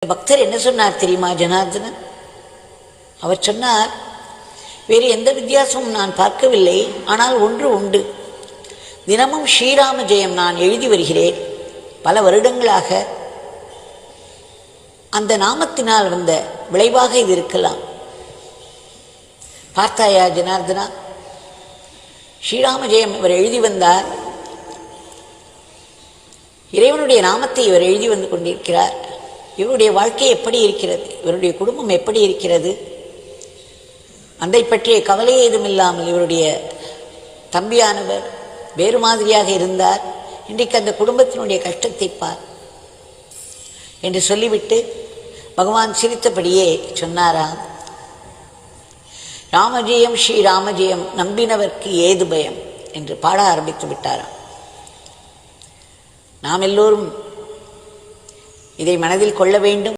பக்தர் என்ன சொன்னார் தெரியுமா ஜனார்தனன்? அவர் சொன்னார், வேறு எந்த வித்தியாசமும் நான் பார்க்கவில்லை, ஆனால் ஒன்று உண்டு. தினமும் ஸ்ரீராம ஜெயம் நான் எழுதி வருகிறேன். பல வருடங்களாக அந்த நாமத்தினால் வந்த விளைவாக இது இருக்கலாம். பார்த்தாயா ஜனார்தனா, ஸ்ரீராம ஜெயம் இவர் எழுதி வந்தார். இறைவனுடைய நாமத்தை இவர் எழுதி வந்து கொண்டிருக்கிறார். இவருடைய வாழ்க்கை எப்படி இருக்கிறது, இவருடைய குடும்பம் எப்படி இருக்கிறது, அதை பற்றிய கவலை ஏதும் இல்லாமல் இவருடைய தம்பியானவர் வேறு மாதிரியாக இருந்தார். இன்றைக்கு அந்த குடும்பத்தினுடைய கஷ்டத்தை பார் என்று சொல்லிவிட்டு பகவான் சிரித்தபடியே சொன்னாராம், ராமஜெயம் ஸ்ரீராமஜெயம் நம்பினவர்க்கு ஏது பயம் என்று பாட ஆரம்பித்து விட்டாராம். நாம் எல்லோரும் இதை மனதில் கொள்ள வேண்டும்.